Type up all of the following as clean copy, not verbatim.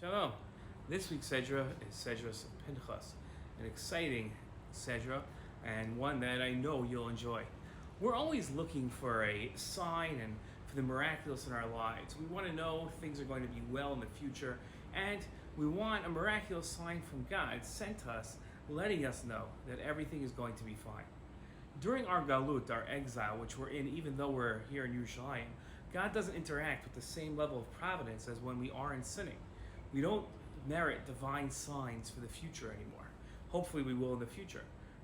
Shalom. This week's Sedra is Sedra Pinchas, an exciting Sedra and one that I know you'll enjoy. We're always looking for a sign and for the miraculous in our lives. We want to know things are going to be well in the future, and we want a miraculous sign from God sent to us, letting us know that everything is going to be fine. During our galut, our exile, which we're in even though we're here in Yerushalayim, God doesn't interact with the same level of providence as when we are in sinning. We don't merit divine signs for the future anymore. Hopefully we will in the future.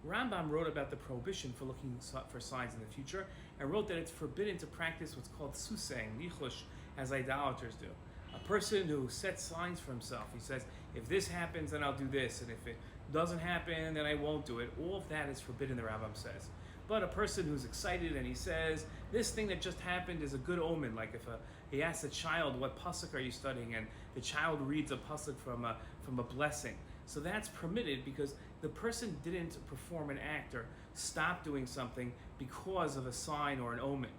Rambam wrote about the prohibition for looking for signs in the future and wrote that it's forbidden to practice what's called susang, lichush, as idolaters do. A person who sets signs for himself, he says, if this happens, then I'll do this, and if it doesn't happen, then I won't do it. All of that is forbidden, the Rambam says. But a person who's excited and he says, this thing that just happened is a good omen, like if he asks a child, what pasuk are you studying? And the child reads a pasuk from a blessing. So that's permitted because the person didn't perform an act or stop doing something because of a sign or an omen.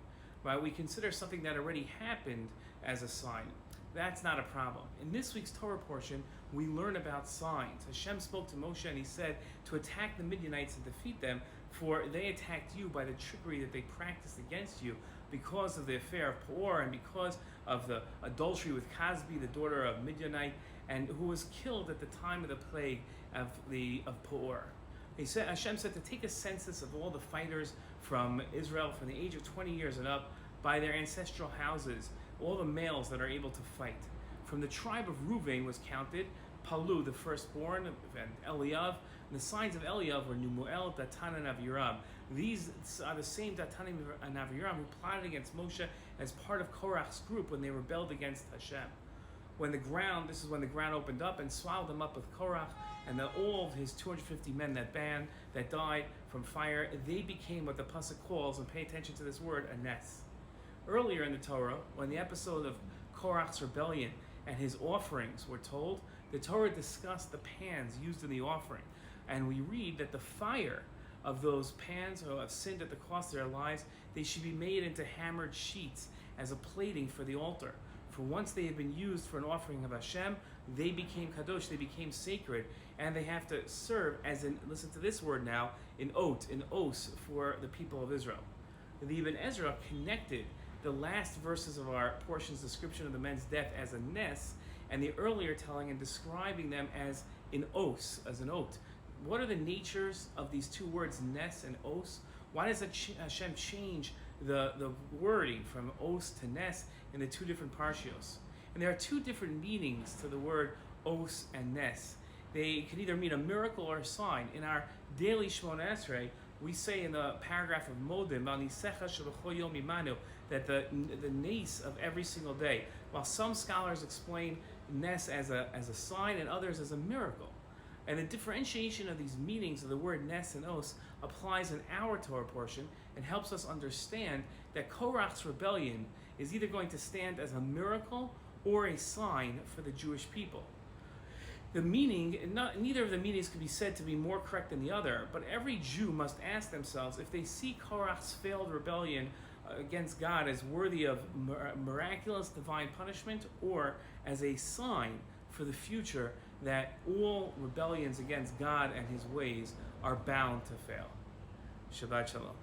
Right? We consider something that already happened as a sign. That's not a problem. In this week's Torah portion, we learn about signs. Hashem spoke to Moshe and he said to attack the Midianites and defeat them, for they attacked you by the trickery that they practiced against you because of the affair of Peor and because of the adultery with Kazbi, the daughter of Midianite, and who was killed at the time of the plague of Peor. Hashem said to take a census of all the fighters from Israel from the age of 20 years and up by their ancestral houses, all the males that are able to fight. From the tribe of Reuven was counted Palu, the firstborn, and Eliav. And the signs of Eliav were Numuel, Datan, and Aviram. These are the same Datan and Aviram who plotted against Moshe as part of Korach's group when they rebelled against Hashem. When the ground opened up and swallowed them up with Korach and all of his 250 men that died from fire, they became what the pasuk calls, and pay attention to this word, a ness. Earlier in the Torah, when the episode of Korach's rebellion and his offerings were told, the Torah discussed the pans used in the offering. And we read that the fire of those pans who have sinned at the cost of their lives, they should be made into hammered sheets as a plating for the altar. For once they have been used for an offering of Hashem, they became kadosh, they became sacred, and they have to serve as in, listen to this word now, in os for the people of Israel. The Ibn Ezra connected the last verses of our portion's description of the men's death as a ness, and the earlier telling and describing them as in os, as an oat. What are the natures of these two words, ness and os? Why does Hashem change the wording from os to ness in the two different parshios? And there are two different meanings to the word os and ness. They can either mean a miracle or a sign. In our daily Shemona Esrei, we say in the paragraph of Modim, that the nes of every single day, while some scholars explain ness as a sign and others as a miracle. And the differentiation of these meanings of the word ness and os applies in our Torah portion and helps us understand that Korach's rebellion is either going to stand as a miracle or a sign for the Jewish people. The meaning, neither of the meanings could be said to be more correct than the other, but every Jew must ask themselves if they see Korach's failed rebellion against God as worthy of miraculous divine punishment or as a sign for the future that all rebellions against God and his ways are bound to fail. Shabbat Shalom.